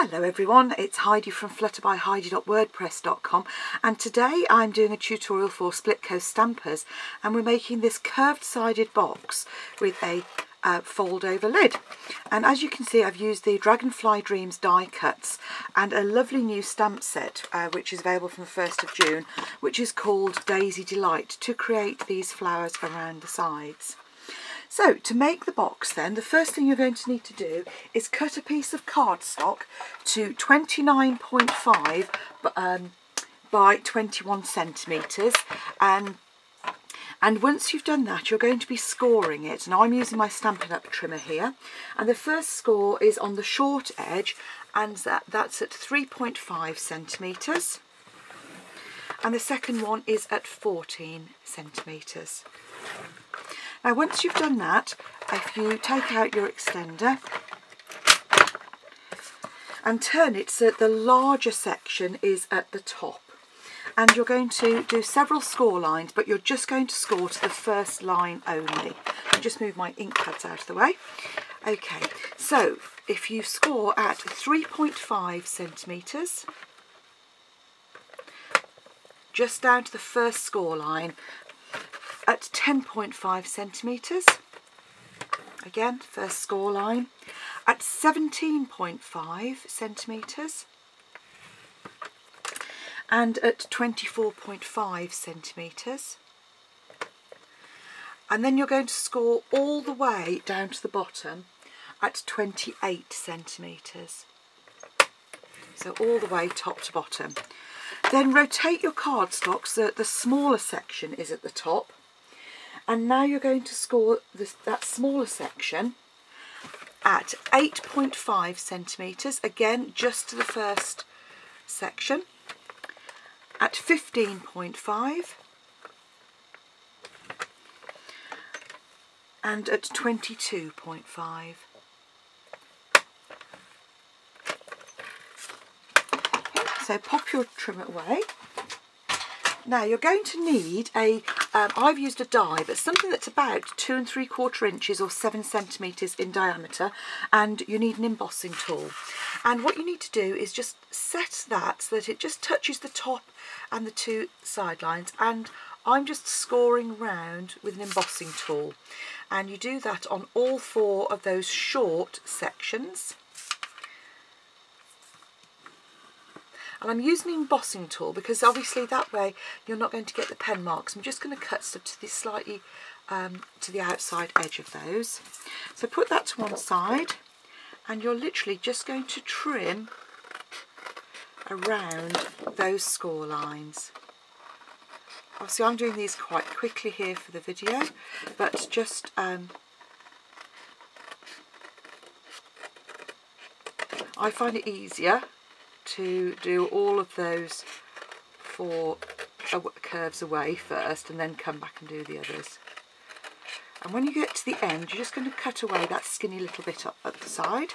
Hello everyone, it's Heidi from flutterbyheidi.wordpress.com, and today I'm doing a tutorial for Splitcoaststampers, and we're making this curved sided box with a fold over lid. And as you can see, I've used the Dragonfly Dreams die cuts and a lovely new stamp set which is available from the 1st of June, which is called Daisy Delight, to create these flowers around the sides. So to make the box then, the first thing you're going to need to do is cut a piece of cardstock to 29.5 by 21 centimetres, and once you've done that you're going to be scoring it. Now I'm using my Stampin' Up trimmer here, and the first score is on the short edge, and that's at 3.5 centimetres, and the second one is at 14 centimetres. Now once you've done that, if you take out your extender and turn it so that the larger section is at the top, and you're going to do several score lines, but you're just going to score to the first line only. I'll just move my ink pads out of the way. Okay, so if you score at 3.5 centimetres, just down to the first score line, at 10.5 centimetres, again first score line, at 17.5 centimetres, and at 24.5 centimetres, and then you're going to score all the way down to the bottom at 28 centimetres, so all the way top to bottom. Then rotate your cardstock so that the smaller section is at the top. And now you're going to score that smaller section at 8.5 centimetres, again just to the first section, at 15.5 and at 22.5. So pop your trimmer away. Now you're going to need I've used a die, but something that's about 2 3/4 inches or 7 centimetres in diameter, and you need an embossing tool. And what you need to do is just set that so that it just touches the top and the two sidelines, and I'm just scoring round with an embossing tool. And you do that on all 4 of those short sections. And I'm using an embossing tool because obviously that way you're not going to get the pen marks. I'm just going to cut stuff to the slightly to the outside edge of those. So put that to one side, and you're literally just going to trim around those score lines. Obviously I'm doing these quite quickly here for the video, but just I find it easier to do all of those 4 curves away first and then come back and do the others. And when you get to the end, you're just going to cut away that skinny little bit up at the side.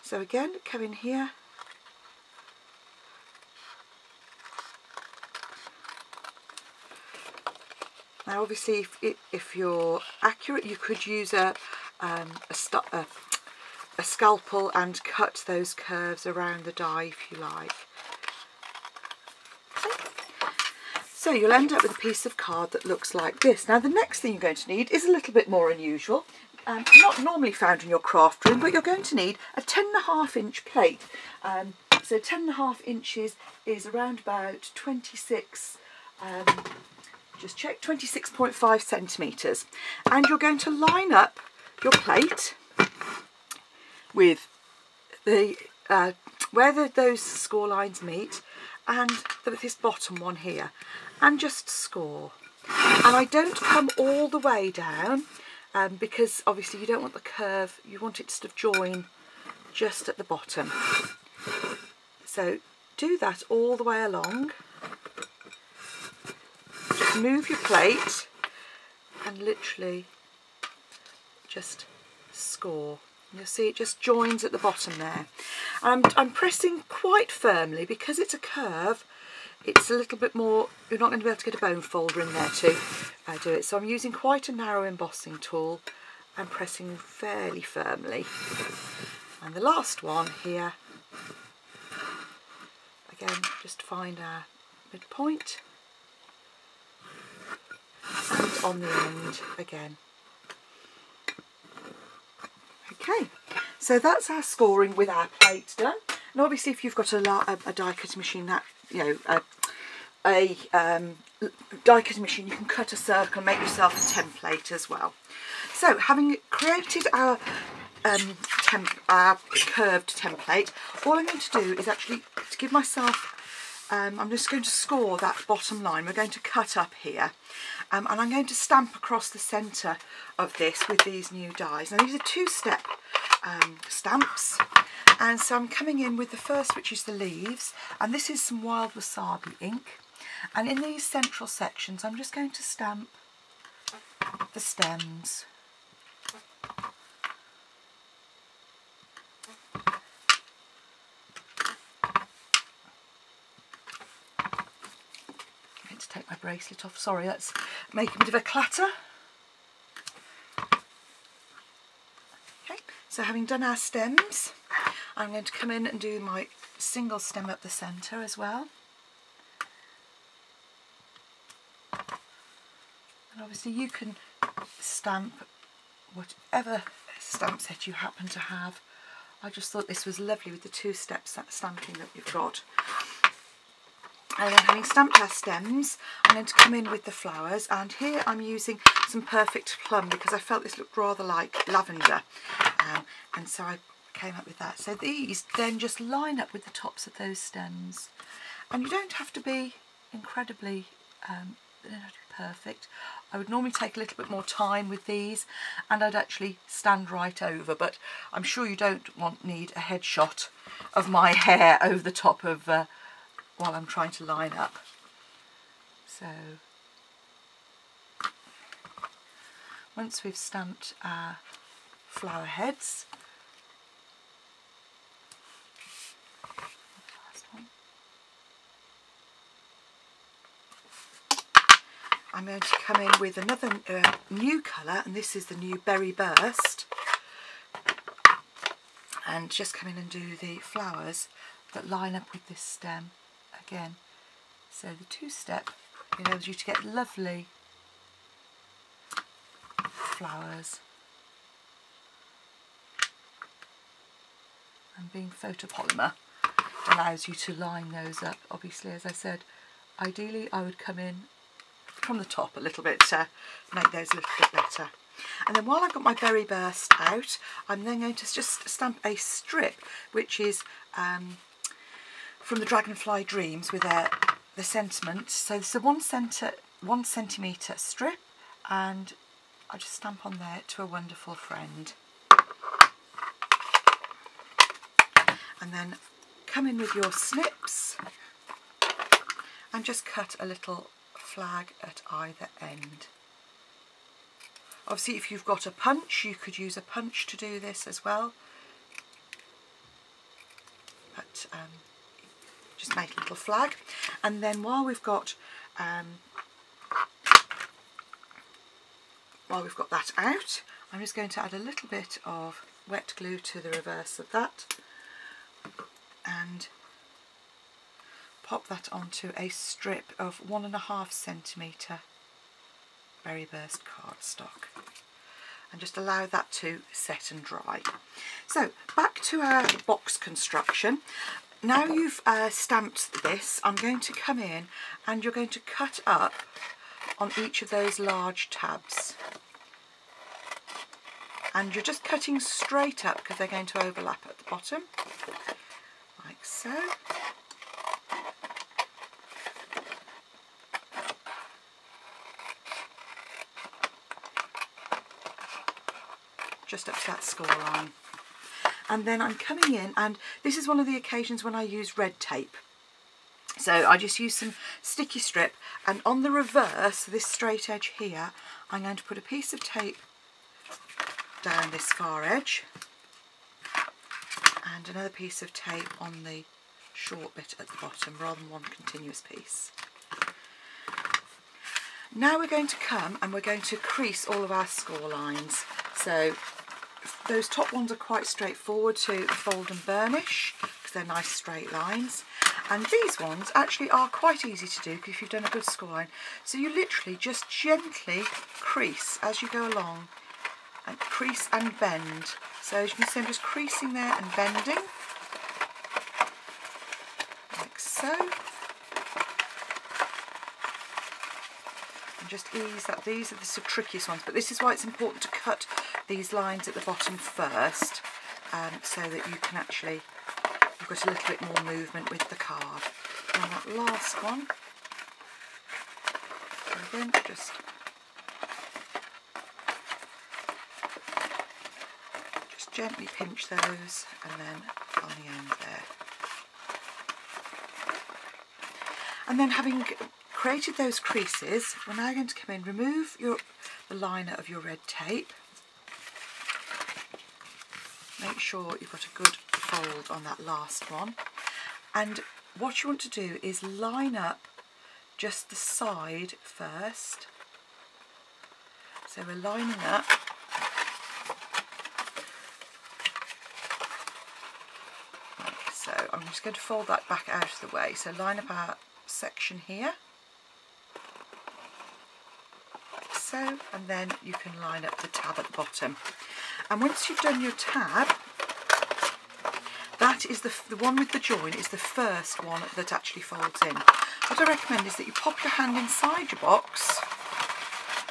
So again, come in here, now obviously if you're accurate, you could use a scalpel and cut those curves around the die if you like. So you'll end up with a piece of card that looks like this. Now the next thing you're going to need is a little bit more unusual, not normally found in your craft room, but you're going to need a 10.5 inch plate. So 10.5 inches is around about 26, just check, 26.5 centimetres. And you're going to line up your plate with the where those score lines meet, and this bottom one here, and just score. And I don't come all the way down because obviously you don't want the curve, you want it to sort of join just at the bottom. So do that all the way along. Just move your plate and literally just score. You'll see it just joins at the bottom there. I'm pressing quite firmly because it's a curve. It's a little bit more, you're not going to be able to get a bone folder in there to do it. So I'm using quite a narrow embossing tool and pressing fairly firmly. And the last one here, again, just find our midpoint, and on the end again. Okay, so that's our scoring with our plate done. And obviously, if you've got a die cutting machine, that a die cutting machine, you can cut a circle and make yourself a template as well. So, having created our curved template, all I'm going to do is actually to give myself. I'm just going to score that bottom line. We're going to cut up here, and I'm going to stamp across the centre of this with these new dies. Now these are 2-step stamps, and so I'm coming in with the first, which is the leaves, and this is some wild wasabi ink, and in these central sections I'm just going to stamp the stems. Take my bracelet off, sorry, that's making a bit of a clatter. Okay, so having done our stems, I'm going to come in and do my single stem up the centre as well. And obviously you can stamp whatever stamp set you happen to have. I just thought this was lovely with the 2-step stamping that we've got. And then having stamped our stems, I'm going to come in with the flowers, and here I'm using some Perfect Plum because I felt this looked rather like lavender, and so I came up with that. So these then just line up with the tops of those stems, and you don't have to be incredibly they don't have to be perfect. I would normally take a little bit more time with these, and I'd actually stand right over, but I'm sure you don't need a headshot of my hair over the top of while I'm trying to line up. So once we've stamped our flower heads, I'm going to come in with another new colour, and this is the new Berry Burst, and just come in and do the flowers that line up with this stem again. So the 2-step enables you to get lovely flowers, and being photopolymer allows you to line those up. Obviously, as I said, ideally I would come in from the top a little bit to make those a little bit better. And then while I've got my Berry Burst out, I'm then going to just stamp a strip, which is from the Dragonfly Dreams with the sentiment. So it's a 1 centimetre strip, and I just stamp on there, "To a wonderful friend." And then come in with your snips and just cut a little flag at either end. Obviously, if you've got a punch, you could use a punch to do this as well, but just make a little flag. And then while we've got that out, I'm just going to add a little bit of wet glue to the reverse of that and pop that onto a strip of 1.5 centimetre Berry Burst cardstock, and just allow that to set and dry. So back to our box construction. Now you've stamped this, I'm going to come in and you're going to cut up on each of those large tabs, and you're just cutting straight up because they're going to overlap at the bottom, like so. Just up to that score line. And then I'm coming in, and this is one of the occasions when I use red tape. So I just use some sticky strip, and on the reverse, this straight edge here, I'm going to put a piece of tape down this far edge and another piece of tape on the short bit at the bottom, rather than one continuous piece. Now we're going to come and we're going to crease all of our score lines. So those top ones are quite straightforward to fold and burnish because they're nice straight lines. And these ones actually are quite easy to do if you've done a good score line. So you literally just gently crease as you go along, and crease and bend. So as you can see, I'm just creasing there and bending, like so. And just ease that. These are the sort of trickiest ones, but this is why it's important to cut these lines at the bottom first, so that you can actually, you've got a little bit more movement with the card. And that last one, so again, just gently pinch those, and then on the end there. And then, having created those creases, we're now going to come in, remove the liner of your red tape. Make sure you've got a good fold on that last one. And what you want to do is line up just the side first. So we're lining up so. I'm just going to fold that back out of the way. So line up our section here, like so, and then you can line up the tab at the bottom. And once you've done your tab, that is the one with the join is the first one that actually folds in. What I recommend is that you pop your hand inside your box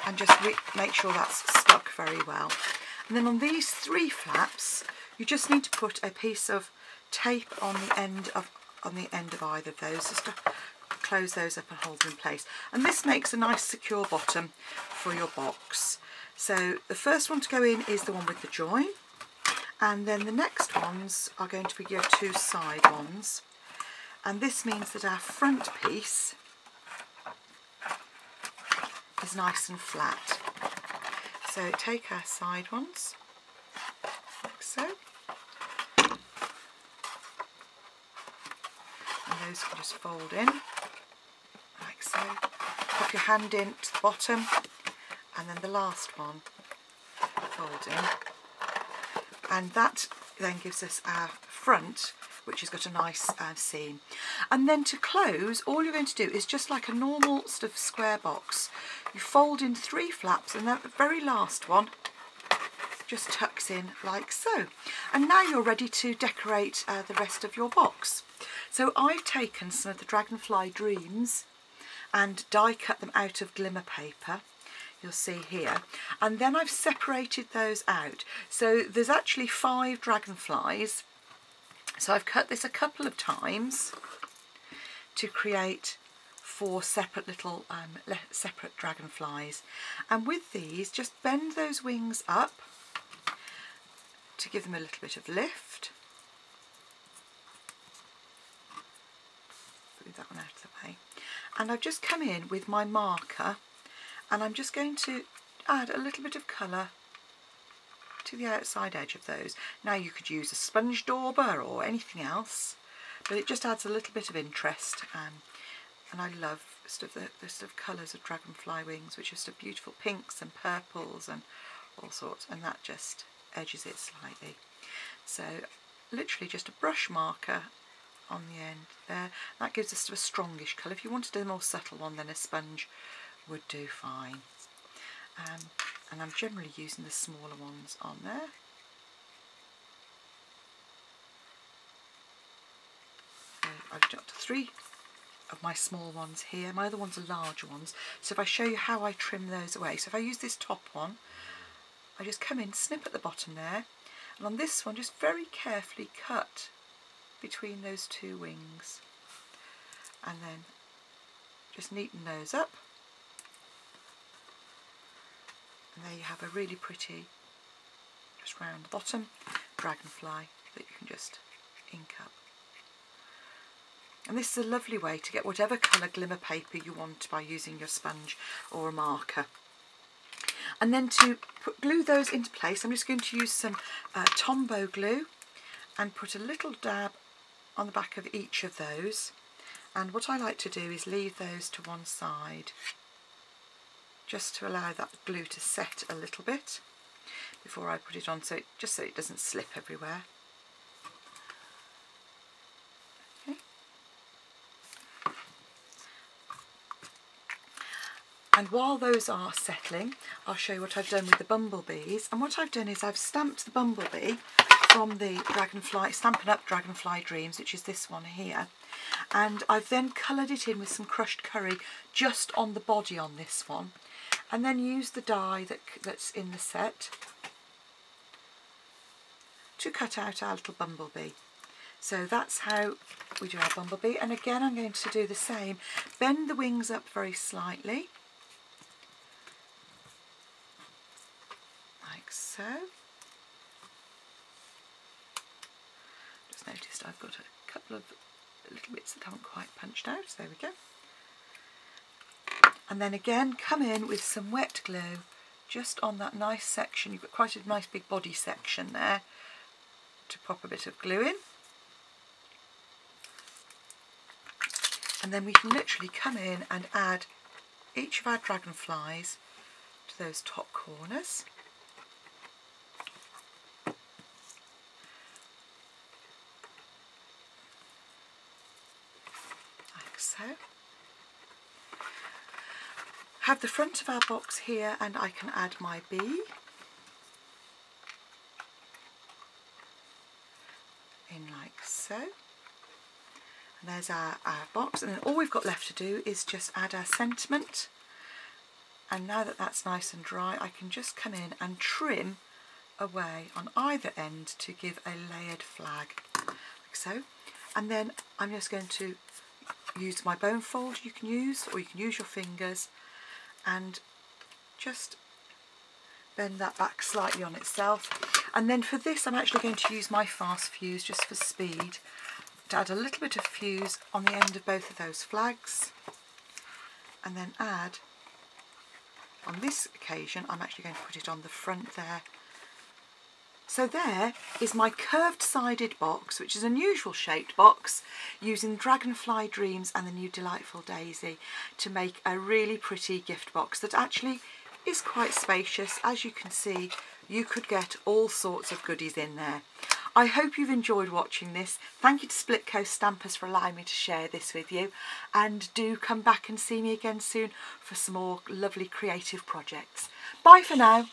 and just make sure that's stuck very well. And then on these 3 flaps, you just need to put a piece of tape on the end of either of those, just to close those up and hold them in place. And this makes a nice secure bottom for your box. So the first one to go in is the one with the join, and then the next ones are going to be your 2 side ones. And this means that our front piece is nice and flat. So take our side ones, like so. And those can just fold in, like so. Pop your hand in to the bottom, and then the last one folds in. And that then gives us our front, which has got a nice seam. And then to close, all you're going to do is just like a normal sort of square box. You fold in 3 flaps, and then the very last one just tucks in like so. And now you're ready to decorate the rest of your box. So I've taken some of the Dragonfly Dreams and die cut them out of glimmer paper, you'll see here, and then I've separated those out. So there's actually 5 dragonflies, so I've cut this a couple of times to create 4 separate little separate dragonflies. And with these, just bend those wings up to give them a little bit of lift. Move that one out of the way. And I've just come in with my marker, and I'm just going to add a little bit of colour to the outside edge of those. Now you could use a sponge dauber or anything else, but it just adds a little bit of interest. And I love sort of the sort of colours of dragonfly wings, which are sort of beautiful pinks and purples and all sorts, and that just edges it slightly. So literally just a brush marker on the end there. That gives us a strongish colour. If you wanted a more subtle one, then a sponge would do fine. And I'm generally using the smaller ones on there. So I've got 3 of my small ones here. My other ones are larger ones. So if I show you how I trim those away. So if I use this top one, I just come in, snip at the bottom there, and on this one just very carefully cut between those 2 wings, and then just neaten those up, and there you have a really pretty, just round the bottom, dragonfly that you can just ink up. And this is a lovely way to get whatever colour glimmer paper you want by using your sponge or a marker. And then to glue those into place, I'm just going to use some Tombow glue and put a little dab on the back of each of those. And what I like to do is leave those to one side, just to allow that glue to set a little bit before I put it on, just so it doesn't slip everywhere. Okay. And while those are settling, I'll show you what I've done with the bumblebees. And what I've done is I've stamped the bumblebee from the Dragonfly, Stampin' Up! Dragonfly Dreams, which is this one here. And I've then coloured it in with some crushed curry just on the body on this one. And then used the die that's in the set to cut out our little bumblebee. So that's how we do our bumblebee. And again, I'm going to do the same. Bend the wings up very slightly, like so. Just noticed I've got a couple of little bits that haven't quite punched out, so there we go. And then again, come in with some wet glue just on that nice section. You've got quite a nice big body section there to pop a bit of glue in. And then we can literally come in and add each of our dragonflies to those top corners. Like so. Have the front of our box here, and I can add my bee in like so. And there's our box, and then all we've got left to do is just add our sentiment. And now that that's nice and dry, I can just come in and trim away on either end to give a layered flag, like so. And then I'm just going to use my bone fold you can use, or you can use your fingers, and just bend that back slightly on itself. And then for this, I'm actually going to use my fast fuse just for speed, to add a little bit of fuse on the end of both of those flags, and then add, on this occasion, I'm actually going to put it on the front there. So there is my curved sided box, which is an unusual shaped box, using Dragonfly Dreams and the new Delightful Daisy to make a really pretty gift box that actually is quite spacious. As you can see, you could get all sorts of goodies in there. I hope you've enjoyed watching this. Thank you to Splitcoaststampers for allowing me to share this with you, and do come back and see me again soon for some more lovely creative projects. Bye for now.